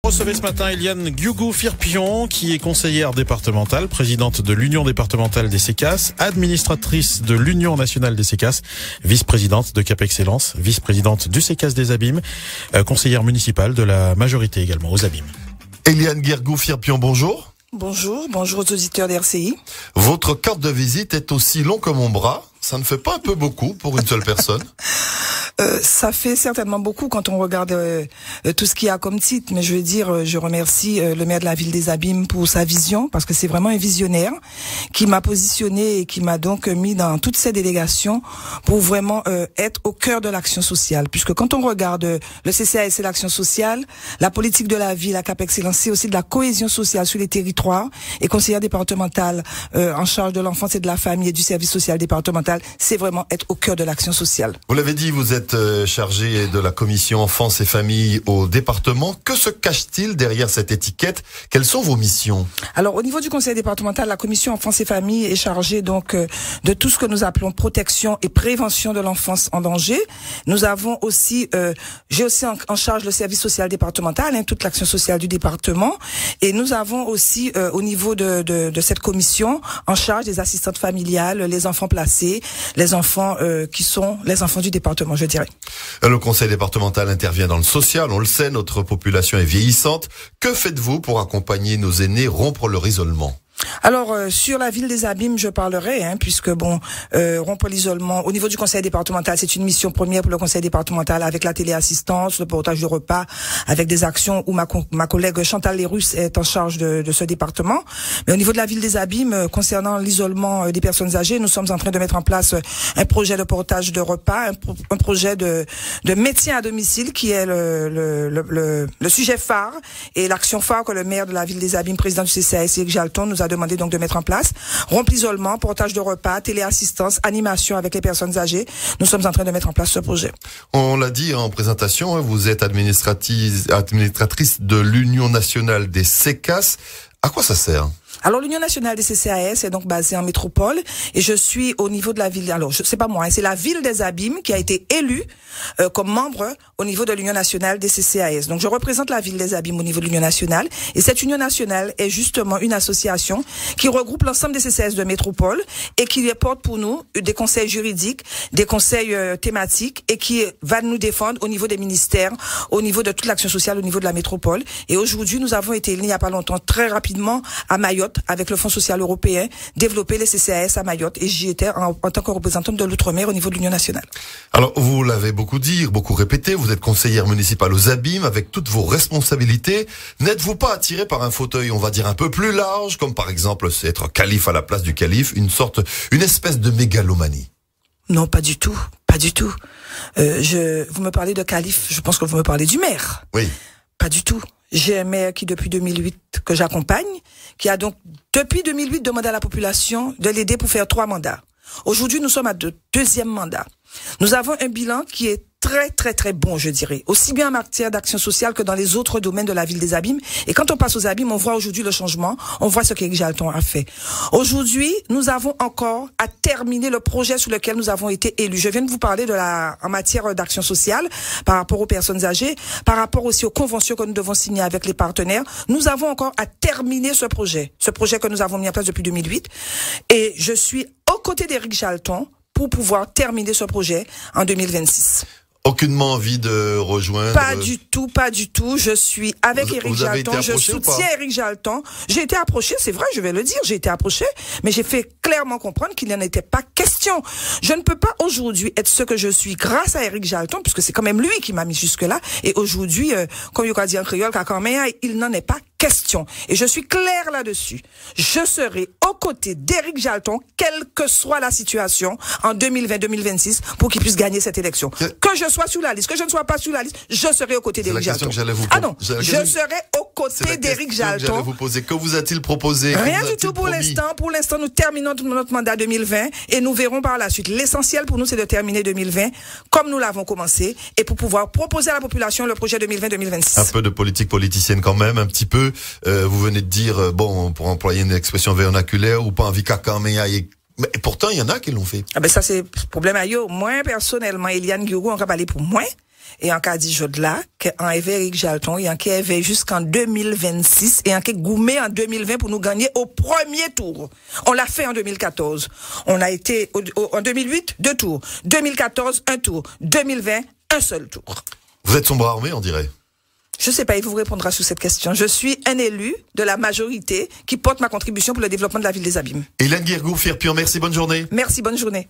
Recevez ce matin Eliane Guiougou-Firpion, qui est conseillère départementale, présidente de l'Union départementale des CECAS, administratrice de l'Union nationale des CECAS, vice-présidente de Cap Excellence, vice-présidente du CECAS des Abîmes, conseillère municipale de la majorité également aux Abîmes. Eliane Guiougou-Firpion, bonjour. Bonjour aux auditeurs d'RCI. Votre carte de visite est aussi long que mon bras. Ça ne fait pas un peu beaucoup pour une seule personne? Ça fait certainement beaucoup quand on regarde tout ce qu'il y a comme titre, mais je veux dire, je remercie le maire de la ville des Abîmes pour sa vision, parce que c'est vraiment un visionnaire qui m'a positionné et qui m'a donc mis dans toutes ces délégations pour vraiment être au cœur de l'action sociale. Puisque quand on regarde le CCAS et l'action sociale, la politique de la ville à Cap Excellence, c'est aussi de la cohésion sociale sur les territoires, et conseillère départementale en charge de l'enfance et de la famille et du service social départemental, c'est vraiment être au cœur de l'action sociale. Vous l'avez dit, vous êtes chargé de la commission enfance et famille au département. Que se cache-t-il derrière cette étiquette? Quelles sont vos missions? Alors, au niveau du conseil départemental, la commission enfance et famille est chargée donc de tout ce que nous appelons protection et prévention de l'enfance en danger. Nous avons aussi, j'ai aussi en charge le service social départemental, toute l'action sociale du département, et nous avons aussi au niveau de cette commission en charge des assistantes familiales, les enfants placés, les enfants qui sont les enfants du département, je dirais. Le conseil départemental intervient dans le social, on le sait, notre population est vieillissante. Que faites-vous pour accompagner nos aînés, rompre leur isolement? Alors, sur la ville des Abîmes, je parlerai, puisque rompre l'isolement, au niveau du conseil départemental, c'est une mission première pour le conseil départemental avec la téléassistance, le portage de repas, avec des actions où ma collègue Chantal Lérus est en charge de ce département. Mais au niveau de la ville des Abîmes, concernant l'isolement des personnes âgées, nous sommes en train de mettre en place un projet de portage de repas, un projet de maintien à domicile qui est le sujet phare et l'action phare que le maire de la ville des Abîmes, président du CCAS, Eric Jalton, nous a demandé donc de mettre en place. Rompre l'isolement, portage de repas, téléassistance, animation avec les personnes âgées. Nous sommes en train de mettre en place ce projet. On l'a dit en présentation, vous êtes administratrice de l'Union nationale des CECAS. À quoi ça sert? Alors, l'Union nationale des CCAS est donc basée en métropole et je suis au niveau de la ville. Alors, c'est pas moi, c'est la ville des Abîmes qui a été élue comme membre au niveau de l'Union nationale des CCAS. Donc, je représente la ville des Abîmes au niveau de l'Union nationale et cette Union nationale est justement une association qui regroupe l'ensemble des CCAS de métropole et qui porte pour nous des conseils juridiques, des conseils thématiques et qui va nous défendre au niveau des ministères, au niveau de toute l'action sociale, au niveau de la métropole. Et aujourd'hui, nous avons été élus il n'y a pas longtemps, très rapidement, à Mayotte, avec le Fonds social européen, développer les CCAS à Mayotte, et j'y étais en tant que représentante de l'Outre-mer au niveau de l'Union nationale. Alors, vous l'avez beaucoup dit, beaucoup répété, vous êtes conseillère municipale aux Abîmes, avec toutes vos responsabilités. N'êtes-vous pas attiré par un fauteuil, on va dire, un peu plus large, comme par exemple être calife à la place du calife, une espèce de mégalomanie? Non, pas du tout, pas du tout. Vous me parlez de calife, je pense que vous me parlez du maire. Oui. Pas du tout. J'ai un maire qui, depuis 2008, que j'accompagne, qui a donc, depuis 2008, demandé à la population de l'aider pour faire 3 mandats. Aujourd'hui, nous sommes à deuxième mandat. Nous avons un bilan qui est très, très, très bon, je dirais. Aussi bien en matière d'action sociale que dans les autres domaines de la ville des Abîmes. Et quand on passe aux Abîmes, on voit aujourd'hui le changement. On voit ce qu'Éric Jalton a fait. Aujourd'hui, nous avons encore à terminer le projet sur lequel nous avons été élus. Je viens de vous parler en matière d'action sociale, par rapport aux personnes âgées, par rapport aussi aux conventions que nous devons signer avec les partenaires. Nous avons encore à terminer ce projet que nous avons mis en place depuis 2008. Et je suis aux côtés d'Éric Jalton pour pouvoir terminer ce projet en 2026. Aucunement envie de rejoindre? Pas du tout, pas du tout. Je suis avec Éric Jalton, je soutiens Éric Jalton. J'ai été approché, c'est vrai, je vais le dire, j'ai été approché, mais j'ai fait clairement comprendre qu'il n'en était pas question. Je ne peux pas aujourd'hui être ce que je suis grâce à Éric Jalton, puisque c'est quand même lui qui m'a mis jusque-là. Et aujourd'hui, comme il a dit en créole, il n'en est pas question. Et je suis claire là-dessus. Je serai aux côtés d'Éric Jalton, quelle que soit la situation, en 2020-2026, pour qu'il puisse gagner cette élection. Que je sois sur la liste, que je ne sois pas sur la liste, je serai aux côtés d'Éric Jalton. Ah non, je serai aux côtés d'Éric Jalton. J'allais vous poser. Que vous a-t-il proposé? Rien du tout pour l'instant. Pour l'instant, nous terminons notre mandat 2020 et nous verrons par la suite. L'essentiel pour nous, c'est de terminer 2020 comme nous l'avons commencé et pour pouvoir proposer à la population le projet 2020-2026. Un peu de politique politicienne quand même, un petit peu. Vous venez de dire, bon, pour employer une expression vernaculaire, ou pas envie caca, mais pourtant, il y en a qui l'ont fait. Ah ben ça, c'est problème à yo. Moi, personnellement, Eliane Guiougou, on va parler pour moi. et en Cadi Jodelac, en Éveric Jalton, et en Kévé jusqu'en 2026, et en Goumé en 2020 pour nous gagner au premier tour. On l'a fait en 2014. On a été, en 2008, 2 tours. 2014, 1 tour. 2020, un seul tour. Vous êtes son bras armé, on dirait. Je sais pas, il vous répondra sur cette question. Je suis un élu de la majorité qui porte ma contribution pour le développement de la ville des Abîmes. Hélène Guirgou, Firpion, merci, bonne journée. Merci, bonne journée.